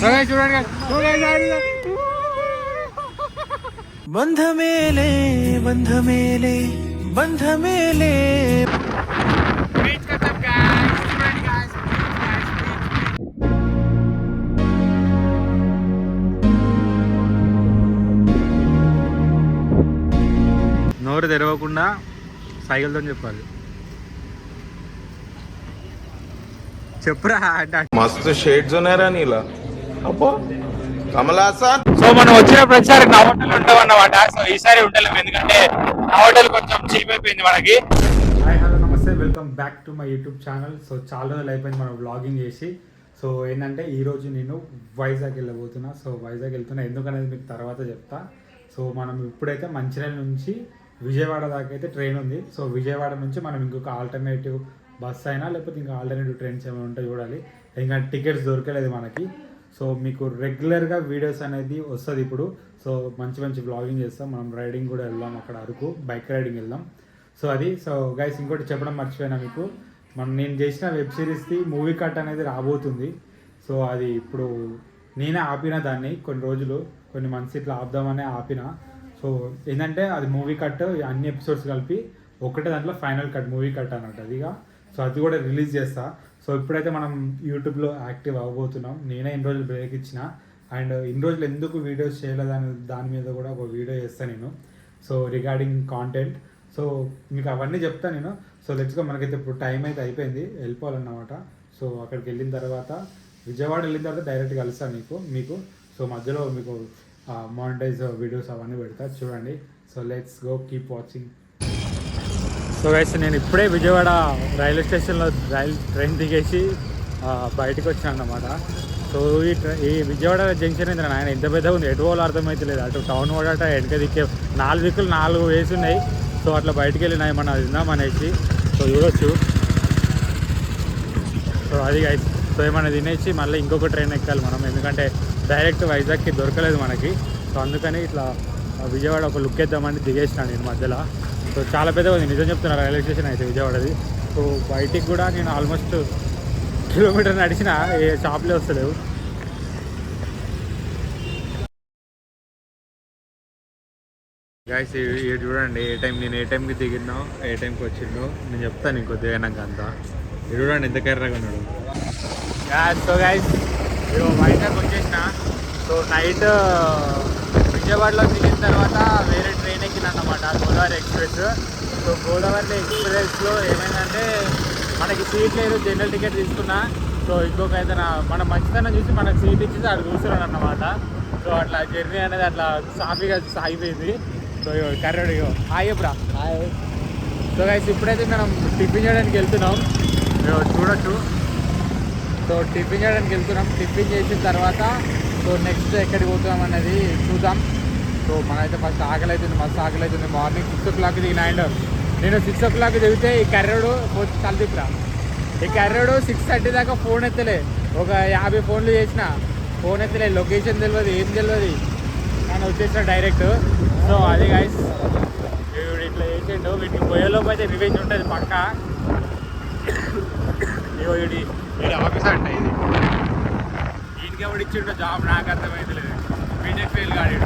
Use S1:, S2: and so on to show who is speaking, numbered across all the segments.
S1: చూడండి బంధమేలే బంధమేలే బంధమేలే. నోరు తెరవకుండా సైకిల్తో చెప్పాలి. చెప్పురా అంటే
S2: మస్తు షేడ్స్ ఉన్నారా నీలా అబ్బో కమలాసన్.
S1: సో మనం వచ్చిన ప్రతిసారి నా హోటల్ ఉంటామన్నమాట. సో ఈసారి ఉండలేము ఎందుకంటే నా హోటల్ కొంచెం చీప్ అయిపోయింది మనకి. హాయ్ హలో నమస్తే, welcome back to my YouTube channel. So చాలా రోజులు అయిపోయింది మనం వ్లాగింగ్ చేసి. సో ఏంటంటే ఈరోజు నేను వైజాగ్ వెళ్ళబోతున్నా. సో వైజాగ్ వెళ్తున్నా ఎందుకనేది మీకు తర్వాత చెప్తా. సో మనం ఇప్పుడైతే మంచిర్యాల నుంచి విజయవాడ దాకా అయితే ట్రైన్ ఉంది. సో విజయవాడ నుంచి మనం ఇంకొక ఆల్టర్నేటివ్ బస్ అయినా లేకపోతే ఇంకా ఆల్టర్నేటివ్ ట్రైన్స్ ఏమైనా ఉంటే చూడాలి. ఇంకా టికెట్స్ దొరకలేదు మనకి. సో మీకు రెగ్యులర్గా వీడియోస్ అనేది వస్తుంది ఇప్పుడు. సో మంచి మంచి బ్లాగింగ్ చేస్తాం, మనం రైడింగ్ కూడా వెళ్దాం, అక్కడ అరకు బైక్ రైడింగ్ వెళ్దాం. సో అది. సో గైస్ ఇంకోటి చెప్పడం మర్చిపోయినా మీకు, నేను చేసిన వెబ్ సిరీస్ది మూవీ కట్ అనేది రాబోతుంది. సో అది ఇప్పుడు నేనే ఆపిన దాన్ని కొన్ని రోజులు, కొన్ని మంత్స్ ఇట్లా ఆపుదామనే ఆపిన. సో ఏంటంటే అది మూవీ కట్ అన్ని ఎపిసోడ్స్ కలిపి ఒకటే దాంట్లో ఫైనల్ కట్ మూవీ కట్ అన్నట్టు అదిగా. సో అది కూడా రిలీజ్ చేస్తా. సో ఇప్పుడైతే మనం యూట్యూబ్లో యాక్టివ్ అవ్వబోతున్నాం. నేనే ఇన్ని రోజులు బ్రేక్ ఇచ్చిన, అండ్ ఇన్ని రోజులు ఎందుకు వీడియోస్ చేయలేదని దాని మీద కూడా ఒక వీడియో చేస్తాను నేను. So regarding content. సో మీకు అవన్నీ చెప్తాను నేను. సో లెట్స్గా మనకైతే ఇప్పుడు టైం అయితే అయిపోయింది, వెళ్ళిపోవాలన్నమాట. సో అక్కడికి వెళ్ళిన తర్వాత విజయవాడ వెళ్ళిన తర్వాత డైరెక్ట్ కలుస్తాను మీకు. సో మధ్యలో మీకు మానిటైజ్ వీడియోస్ అవన్నీ పెడతా చూడండి. So let's go, keep watching. So guys నేను ఇప్పుడే విజయవాడ రైల్వే స్టేషన్లో ట్రైన్ దిగేసి బయటకు వచ్చాను అన్నమాట. సో ఈ విజయవాడ జంక్షన్ ఏంటంటే ఆయన ఎంత పెద్దగా ఉంది, ఎటు వాళ్ళు అర్థమవుతలేదు. అటు టౌన్ వాడట వెనక దిక్కే 4 దిక్కులు 4 వేసి ఉన్నాయి. సో అట్లా బయటకు వెళ్ళినా ఏమన్నా తిందామనేసి. సో చూడొచ్చు. సో అది గైస్. సో ఏమన్నా తినేసి మళ్ళీ ఇంకొక ట్రైన్ ఎక్కాలి మనం, ఎందుకంటే డైరెక్ట్ వైజాగ్కి దొరకలేదు మనకి. సో అందుకని ఇట్లా విజయవాడ ఒక లుక్ వేద్దామని దిగేసినాను నేను మధ్యలో. సో చాలా పెద్దగా ఉంది, నిజం చెప్తున్నా, రైల్వే స్టేషన్ అయితే విజయవాడది. సో బయటికి కూడా నేను ఆల్మోస్ట్ కిలోమీటర్ నడిచిన ఏ షాప్లే వస్తలేవు. గైస్ ఇది చూడండి, నేను ఏ టైంకి దిగినో ఏ టైంకి వచ్చిందో నేను చెప్తాను ఇంకొద్దిగా అయినాక అంతా. ఇది చూడండి ఎంత కర్రగా ఉన్నాడు. సో గైస్ వైజాగ్ వచ్చేసిన. సో నైట్ విజయవాడలో దిగిన తర్వాత వేరే ట్రైన్ ఎక్కిన అన్నమాట, గోదావరి ఎక్స్ప్రెస్. సో గోదావరి ఎక్స్ప్రెస్లో ఏమైందంటే మనకి సీట్ లేదు, జనరల్ టికెట్ తీసుకున్నా. సో ఇంకొక అయితే మనం మంచితనం చూసి మనకు సీట్ ఇచ్చేసి అక్కడ కూర్చున్నాడు అన్నమాట. సో అట్లా జర్నీ అనేది అట్లా సాఫీగా సాగిపోయింది. సో కర్రడు హాయ్ బ్రా హాయ్. సో గైస్ ఇప్పుడైతే మనం టిఫిన్ చేయడానికి వెళ్తున్నాం, చూడొచ్చు. సో టిఫిన్ చేయడానికి వెళ్తున్నాం. టిఫిన్ చేసిన తర్వాత సో నెక్స్ట్ ఎక్కడికి పోతున్నాం అనేది చూద్దాం. సో మనైతే ఫస్ట్ ఆకలి అవుతుంది, మస్తు ఆకలి అవుతుంది. మార్నింగ్ 6 o'clock దిగిన. అండ్ నేను 6 o'clock దిగితే ఈ కర్రోడు తలదిప్పురా. ఈ కర్రోడు 6:30 దాకా ఫోన్ ఎత్తలే. ఒక 50 ఫోన్లు చేసిన, ఫోన్ ఎత్తలే. లొకేషన్ తెలియదు, ఏం తెలియదు, కానీ వచ్చేసిన డైరెక్ట్. సో అది గైస్ వీడు ఇట్లా చేసిండు. వీటికి పోయేలోపు అయితే రివెంజ్ ఉంటుంది పక్క. ఇగో వీడి ఆఫీస్ అంట ఇది. వీడికి ఇచ్చిండో జాబ్ నాకు అర్థమైతలేదు. బీటెక్ ఫెయిల్ కాడు,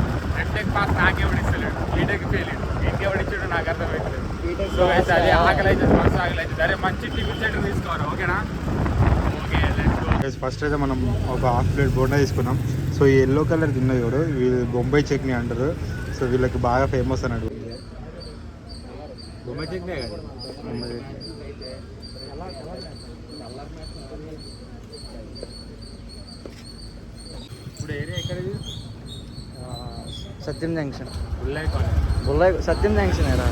S1: ఎంటెక్ పాస్ నాకెవడు ఇస్తలేడు, బీటెక్ ఫెయిల్. వీడికి ఇచ్చిండో నాకు అర్థమవుతలేదు. సో అయితే అది ఆకలి అవుతుంది, మస్తు ఆకలి అవుతుంది. అరే మంచి టిఫిన్ సెంటర్ తీసుకోవాలి, ఓకేనా? Okay let's go. ఫస్ట్ అయితే మనం ఒక హాఫ్ ప్లేట్ బోండా తీసుకున్నాం. సో ఈ ఎల్లో కలర్ తిన్నది కూడా వీళ్ళు బొంబాయి చట్నీ అంటారు. సో వీళ్ళకి బాగా ఫేమస్ అన్నాడు బొంబాయి చట్నీ కదా. బొంబాయి చట్నీ ఇప్పుడు ఏరియా ఎక్కడది?
S3: సత్యం జంక్షన్,
S1: బుల్లాయి కాలేజ్.
S3: సత్యం జంక్షన్ ఏరా.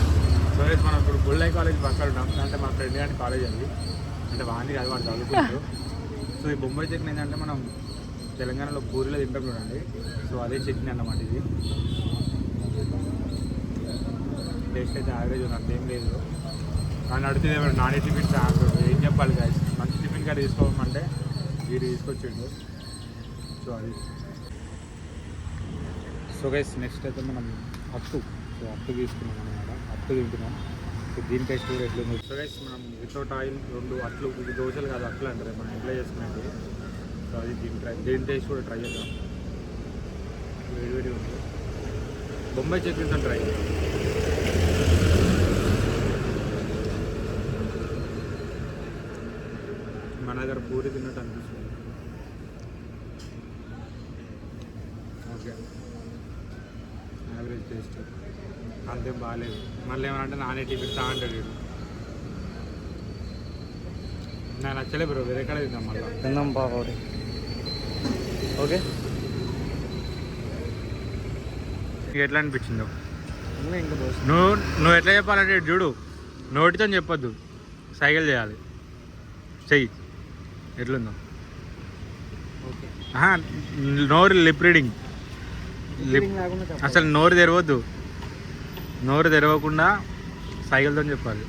S1: సో మనం ఇప్పుడు బుల్లాయి కాలేజ్ పక్కన ఉన్నాం. అంటే మా ఫ్రెండ్ గారి కాలేజ్ అది, అంటే వాంది కాదు, వాడు చదువుకుంటారు. సో ఈ బొంబాయి చట్నీ ఏంటంటే మనం తెలంగాణలో పూరిలో తింటాం చూడండి. సో అదే చట్నీ అన్నమాట ఇది. టేస్ట్ అయితే యావరేజ్ ఉంది, అంతేం లేదు. కానీ అడుగుతుంది ఏమైనా నాన్ టిఫిన్ ఏం చెప్పాలి గాయస్. మంచి టిఫిన్ కాడ తీసుకోమంటే వీడు తీసుకొచ్చిండు. సో అది. సో గైస్ నెక్స్ట్ అయితే మనం అప్పు తీసుకున్నాం అన్నమాట. అప్పు తింటున్నాం. సో దీని టేస్ట్ కూడా ఎట్లుంది. సో గైస్ మనం వితౌట్ ఆయిల్ 2 అట్లు, ఇది దోశలు కాదు అట్లు అంటారు, మనం ఇంట్లో చేసుకునేది. సో అది దీని టేస్ట్ కూడా ట్రై చేద్దాం. వేడి ఉంది. బొంబాయి చట్నీతో ట్రై చేద్దాం. మన దగ్గర పూరి తిన్నట్టు అనిపిస్తుంది. ఓకే, యావరేజ్ టేస్ట్, అంతేం బాగాలేదు. మళ్ళీ ఏమనంటే నానే టిఫిన్ తా అంటాడు వీడు. నాకు నచ్చలే బ్రో, వేరే కాడ తిందాం మళ్ళీ.
S3: తిందాం బాగా. ఓకే,
S1: ఎట్లా అనిపించిందో
S3: ఇంకా దోశ.
S1: నువ్వు ఎట్లా చెప్పాలంటే చూడు, నోటితో చెప్పొద్దు, సైకిల్ చేయాలి. చెయ్యి ఎట్లుందో.
S3: ఓకే,
S1: నోరు లిప్ రీడింగ్. అసలు నోరు తెరవద్దు, నోరు తెరవకుండా సైకిల్తో చెప్పాలి.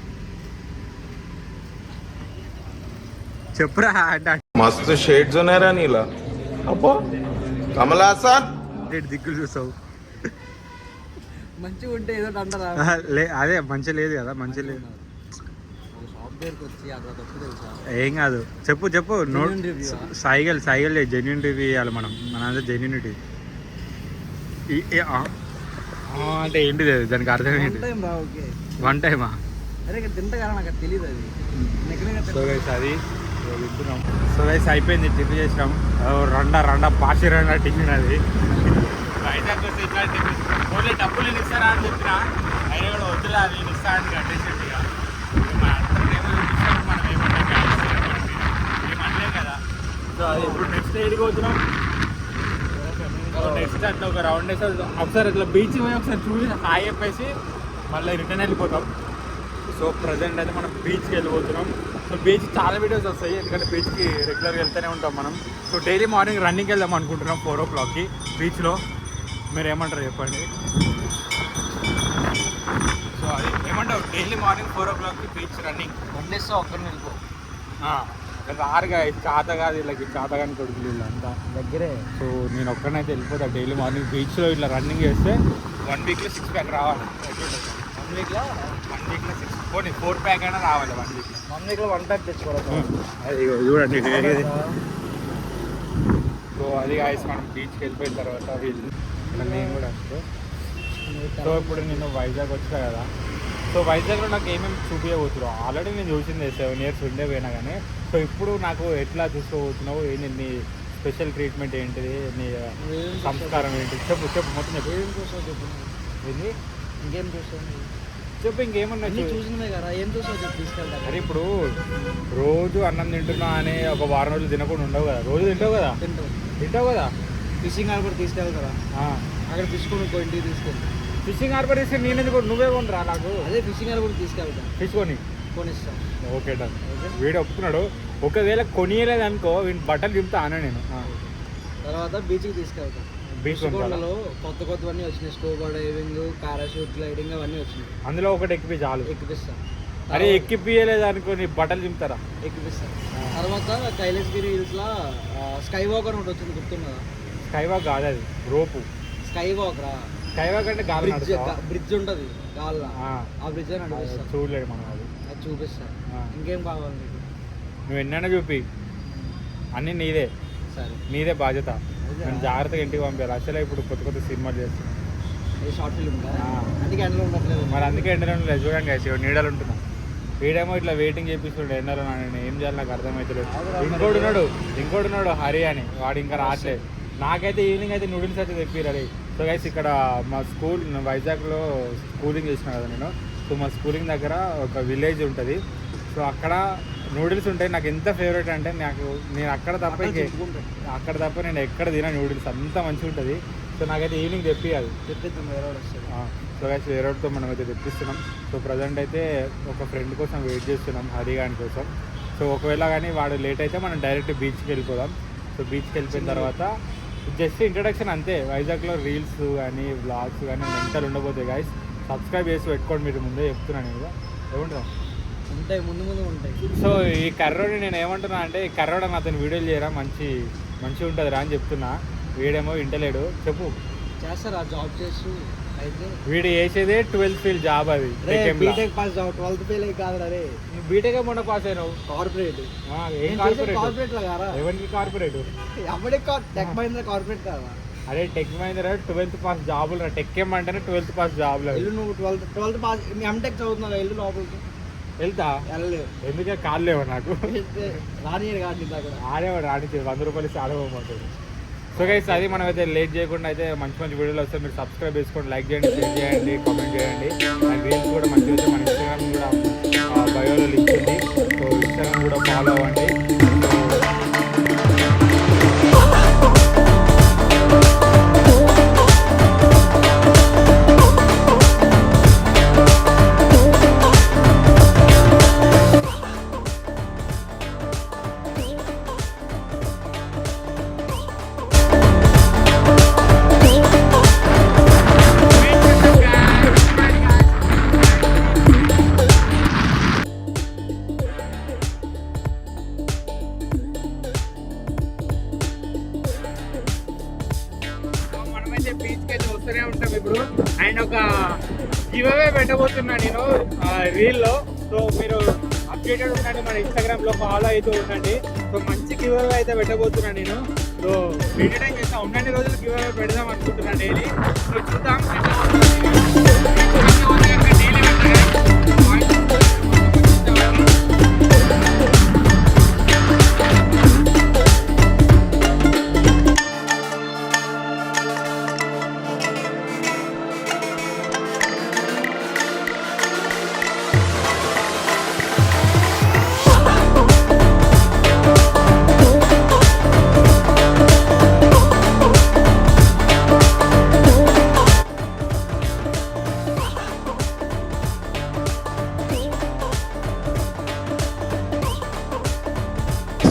S1: చెప్పురా అంటే
S2: मस्त शेड जो नाही राणीला अप्पा कमला असा
S1: దిక్కులు చూసావు.
S3: మంచిగా ఉంటే ఏదో అంటారా?
S1: అదే మంచి లేదు కదా, మంచి లేదు.
S3: షాప్ దగ్గరికి వచ్చి అక్కడ తప్పు తెలుసా?
S1: ఏం కాదు, చెప్పు చెప్పు.
S3: Genuine review ఆ?
S1: సైకిల్ జెన్యున్ రివ్యూ ఇవ్వాలి మనం. మనంతా జెన్యునిటీ అంటే ఏంటిది అది? దానికి అర్థం ఏంటి?
S3: ఓకే,
S1: వన్ టైమా?
S3: అరే ఇక్కడ తింటా కదా, నాకు అది తెలియదు. అది
S1: సో గైస్ అది వింటున్నాం. సో గైస్ అయిపోయింది, టిఫిన్ చేసినాం. రండా పాసి టిఫిన్ అది. వైజాగ్ వస్తే ఇట్లా టిఫిన్ ఓన్లీ డబ్బులు నేను ఇస్తారా అని చెప్పినా అయినా కూడా వద్దులే, అది నేను ఇస్తా అని కట్టేసేట్టుగా. మనం ఏమనలేం కదా. సో అది ఇప్పుడు నెక్స్ట్ ఎయిడ్కి పోతున్నాం. నెక్స్ట్ అట్లా ఒక రౌండ్ వేసి ఒకసారి ఇట్లా బీచ్ పోయి ఒకసారి చూసి హాయ్ చెప్పేసి మళ్ళీ రిటర్న్ వెళ్ళిపోతాం. సో ప్రజెంట్ అయితే మనం బీచ్కి వెళ్ళిపోతున్నాం. సో బీచ్ చాలా వీడియోస్ వస్తాయి, ఎందుకంటే బీచ్కి రెగ్యులర్గా వెళ్తూనే ఉంటాం మనం. సో డైలీ మార్నింగ్ రన్నింగ్కి వెళ్దాం అనుకుంటున్నాం 4 o'clockకి బీచ్లో. మీరు ఏమంటారు చెప్పండి. సో అది ఏమంటావు, డైలీ మార్నింగ్ 4 o'clockకి బీచ్ రన్నింగ్.
S3: వండేస్తా ఒక్కరిని వెళ్ళిపో.
S1: రారుగా చాత కాదు, వీళ్ళకి చాతగాని కొడుకులు వీళ్ళంతా
S3: దగ్గరే.
S1: సో నేను ఒక్కనైతే వెళ్ళిపోతా డైలీ మార్నింగ్ బీచ్లో ఇట్లా రన్నింగ్ చేస్తే 1 weekలో 6 pack రావాలి.
S3: 1 weekలో
S1: 4 pack అయినా రావాలి 1 weekలో.
S3: 1 weekలో 1 pack తెచ్చుకోవాలి.
S1: అది చూడండి. సో అది కాసి మనం బీచ్కి వెళ్ళిపోయిన తర్వాత వీళ్ళు నేను కూడా వస్తే. సో ఇప్పుడు నేను వైజాగ్ వచ్చా కదా. సో వైజాగ్లో నాకు ఏమేమి చూపించబోతున్నావు ఆల్రెడీ నేను చూసింది 7 years ఉండే పోయినా కానీ. సో ఇప్పుడు నాకు ఎట్లా చూసుకోబోతున్నావు, ఏంటి నీ స్పెషల్ ట్రీట్మెంట్ ఏంటిది, నీ సంస్కారం ఏంటి చెప్పు మొత్తం చెప్పు.
S3: ఏం చూసావు చెప్పు.
S1: ఏంటి
S3: ఇంకేం చూసావు
S1: చెప్పు. ఇంకేమన్నా
S3: చూసినవే కదా, ఏం చూసావు చెప్పు, తీసుకెళ్తా.
S1: అరే ఇప్పుడు రోజు అన్నం తింటున్నా అని ఒక వారం రోజులు తినకుండా ఉండవు కదా, రోజు తింటావు కదా. తింటావు కదా.
S3: ఫిషింగ్ హార్బర్ తీసుకెళ్తారా? అక్కడ ఫిష్ కొనుక్కో, ఇంటికి తీసుకెళ్ళి.
S1: ఫిషింగ్ హార్బర్ ఇస్తే నేను ఎందుకు, నువ్వే కొనరా నాకు.
S3: అదే ఫిషింగ్ హార్బర్ తీసుకెళ్తా,
S1: ఫిష్
S3: కొనిస్తాం.
S1: Okay done. వీడు ఒప్పుకున్నాడు. ఒకవేళ కొనియలేదు అనుకో వీడి బట్టలు దింపుతా అన్న నేను.
S3: తర్వాత బీచ్కి తీసుకెళ్తాం.
S1: బీచ్
S3: కొండలో కొత్తవన్నీ వచ్చినాయి, స్కూబా డైవింగ్, పారాషూట్ గ్లైడింగ్ అవన్నీ వచ్చినాయి.
S1: అందులో ఒకటి ఎక్కిపి చాలు.
S3: ఎక్కిపిస్తాం.
S1: అరే ఎక్కిపియలేదు అనుకో నీ బట్టలు దింపుతారా.
S3: ఎక్కిపిస్తాం. తర్వాత కైలాసగిరి హిల్స్లో స్కై వాక్ అని ఒకటి వచ్చింది, గుర్తున్నదా?
S1: స్కై వాక్ కాదు, అది రోపు.
S3: స్కై వాక్ రా.
S1: స్కై వాక్ అంటే గాలి
S3: బ్రిడ్జ్ ఉంటుంది గాల్లో, ఆ బ్రిడ్జ్ అని నడిపిస్తాం.
S1: చూడలేదు మనం అది
S3: చూపిస్తాం. ఇంకేం కావాలి నీకు?
S1: నువ్వు ఎన్నైనా చూపి, అన్నీ నీదే.
S3: సరే,
S1: నీదే బాధ్యత. నేను జాగ్రత్తగా ఇంటికి పంపాలి. అసలే ఇప్పుడు కొత్త సినిమాలు చేస్తున్నాను.
S3: షార్ట్ ఫిల్మ్ అందుకే ఎండలో ఉండట్లేదు.
S1: మరి అందుకే ఎండలో లేదు. చూడండి guys, నీడలు ఉంటున్నా. వీడేమో ఇట్లా వెయిటింగ్ చేపిస్తుండే ఎండలో. నేను ఏం చేయాలి నాకు అర్థమవుతలేదు. ఇంకోటి ఉన్నాడు హరి అని, వాడు ఇంకా రావట్లేదు. నాకైతే ఈవినింగ్ అయితే నూడిల్స్ అయితే తెప్పిరాలి. సో గైస్ ఇక్కడ మా స్కూల్ వైజాగ్లో స్కూలింగ్ చేసిన కదా నేను. సో మా స్కూలింగ్ దగ్గర ఒక విలేజ్ ఉంటుంది. సో అక్కడ నూడిల్స్ ఉంటాయి. నాకు ఎంత ఫేవరెట్ అంటే నేను అక్కడ తప్ప నేను ఎక్కడ తినా నూడిల్స్, అంత మంచిగా ఉంటుంది. సో నాకైతే ఈవినింగ్ తెప్పియాలి.
S3: తెప్పిద్దాం, వేరే వాడు వస్తాడు.
S1: సో గైస్ వేరే వాడితో మనం అయితే తెప్పిస్తున్నాం. సో ప్రజెంట్ అయితే ఒక ఫ్రెండ్ కోసం వెయిట్ చేస్తున్నాం, హరిగాని కోసం. సో ఒకవేళ కానీ వాడు లేట్ అయితే మనం డైరెక్ట్ బీచ్కి వెళ్ళిపోదాం. సో బీచ్కి వెళ్ళిపోయిన తర్వాత జస్ట్ ఇంట్రడక్షన్ అంతే. వైజాగ్లో రీల్స్ కానీ వ్లాగ్స్ కానీ మెంటల్ ఉండబోతాయి గాయస్. సబ్స్క్రైబ్ చేసి పెట్టుకోండి, మీరు ముందే చెప్తున్నాను కదా. ఏమంటాం
S3: ఉంటాయి, ముందు ఉంటాయి.
S1: సో ఈ కర్రోని నేను ఏమంటున్నా అంటే, ఈ కర్రోడ అతను వీడియోలు చేయరా మంచిగా ఉంటుంది రా అని చెప్తున్నా. వీడేమో వింటలేడు. చెప్పు.
S3: చేస్తారా? జాబ్ చేస్తూ అయితే
S1: వీడు చేసేదే 12th ఫీల్ జాబ్ అది
S3: బీటెక్ పాస్ 12th ఫెయిల్ కాదు అరే.
S1: బీటెక్ మొన్న పాస్ అయినావు.
S3: కార్పొరేట్
S1: ఏం కార్పొరేట్?
S3: కార్పొరేట్ లా కారా?
S1: ఎవరికి కార్పొరేట్?
S3: అప్పుడే టెక్ మహీంద్రా కార్పొరేట్ కాదా?
S1: అరే టెక్ మహీంద్రా 12th పాస్ జాబులు రా. టెక్ ఏమంటేనే 12th పాస్ జాబులు.
S3: ఎల్లు నువ్వు 12th పాస్ ఎంటెక్ చదువుతున్నావు ఎల్లు లోపలికి
S1: వెళ్తా
S3: వెళ్ళలేవు.
S1: ఎందుకే కాలు లేవు నాకు.
S3: రానియరు కాదు ఇంత కూడా.
S1: ఆడేవాడు రాణించేది 100 రూపాయలు ఇస్తే ఆడబోమంటాడు. సో గైస్ అది మనం అయితే లేట్ చేయకుండా అయితే మంచి మంచి వీడియోలు వస్తే మీరు సబ్స్క్రైబ్ చేసుకోండి, లైక్ చేయండి, షేర్ చేయండి, కామెంట్ చేయండి. అండ్ రీల్స్ కూడా మంచిగా అయితే మన ఇన్స్టాగ్రామ్ కూడా బయోలో లింక్ ఉంది. సో ఇన్స్టాగ్రామ్ కూడా ఫాలో అవ్వండి. మనమైతే బీచ్కి అయితే వస్తూనే ఉంటాం ఇప్పుడు. అండ్ ఒక గివ్ అవే పెట్టబోతున్నా నేను రీల్లో. సో మీరు అప్డేటెడ్ ఉండండి, మన ఇన్స్టాగ్రామ్లో ఫాలో అవుతూ ఉండండి. సో మంచి గివ్ అవే అయితే పెట్టబోతున్నా నేను. సో ఎంటర్టైన్ చేస్తా ఉండండి, రోజులు గివ్ అవే పెడదాం అనుకుంటున్నాను డైలీ. సో చూద్దాం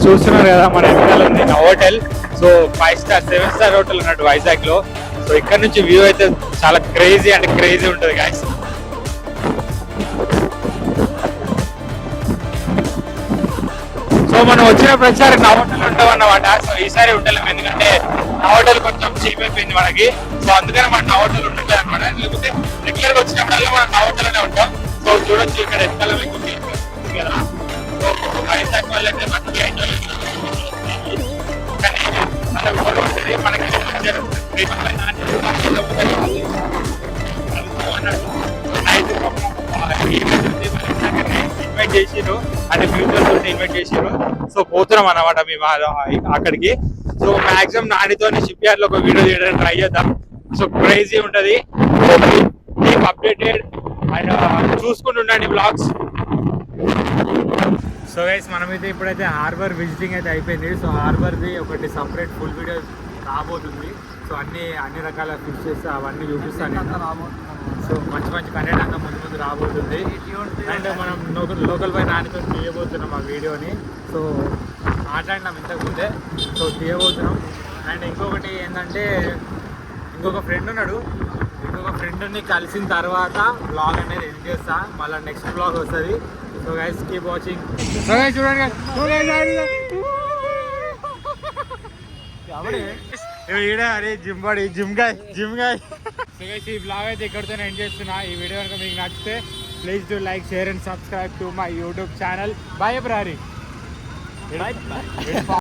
S1: చూస్తున్నారు కదా మన వెనకాల ఉంది నా hotel. So 5 star 7 star hotel ఉన్నట్టు వైజాగ్ లో. సో ఇక్కడ నుంచి వ్యూ అయితే చాలా క్రేజీ అంటే క్రేజీ ఉంటుంది గాయస్. సో మనం వచ్చిన ప్రతిసారి నా హోటల్ ఉంటామన్నమాట. సో ఈసారి ఉండలేము, ఎందుకంటే నా హోటల్ కొంచెం చీప్ అయిపోయింది మనకి. సో అందుకని మనం నా హోటల్ ఉండలేదు అనమాట. లేకపోతే రెగ్యులర్ గా వచ్చినప్పుడల్లా మనం నా హోటల్లోనే ఉంటాం. సో చూడొచ్చు ఇక్కడ ఎక్కడ కదా. వైజాగ్ వాళ్ళంటే మనకి ఇన్వైట్ చేసిరు అంటే ఫ్యూచర్ తోటి ఇన్వైట్ చేసిరు. సో పోతున్నాం అన్నమాట మేము అక్కడికి. సో మాక్సిమం నానితో షిప్ యార్డ్ లో ఒక వీడియో తీయడానికి ట్రై చేద్దాం. సో క్రేజీ ఉంటది, కీప్ అప్డేటెడ్ అండ్ చూసుకుంటూ ఉండండి బ్లాగ్స్. సో గైస్ మనమైతే ఇప్పుడైతే హార్బర్ విజిటింగ్ అయితే అయిపోయింది. సో హార్బర్ది ఒకటి సపరేట్ ఫుల్ వీడియో రాబోతుంది. సో అన్ని రకాల ఫిషెస్ అవన్నీ చూపిస్తాను నేను. సో మంచి మంచి కంటెంట్ అంతా ముందు రాబోతుంది. అండ్ మనం లోకల్ పై నానితో తీయబోతున్నాం ఆ వీడియోని. సో మాట్లాడినాం ఇంతకుముందే, సో తీయబోతున్నాం. అండ్ ఇంకొకటి ఏంటంటే ఇంకొక ఫ్రెండ్ ఉన్నాడు. ఇంకొక ఫ్రెండ్ని కలిసిన తర్వాత బ్లాగ్ అనేది ఎడిట్ చేస్తా, మళ్ళీ నెక్స్ట్ బ్లాగ్ వస్తుంది. So guys keep watching. So guys చూడండి అరే జిమ్ గాయ్. సో గైస్ ఈ బ్లాగ్ అయితే ఇక్కడితో ఎండ్ చేస్తున్నా. ఈ వీడియో కనుక మీకు నచ్చితే please do like, share and subscribe to my YouTube channel. Bye బ్రహరి.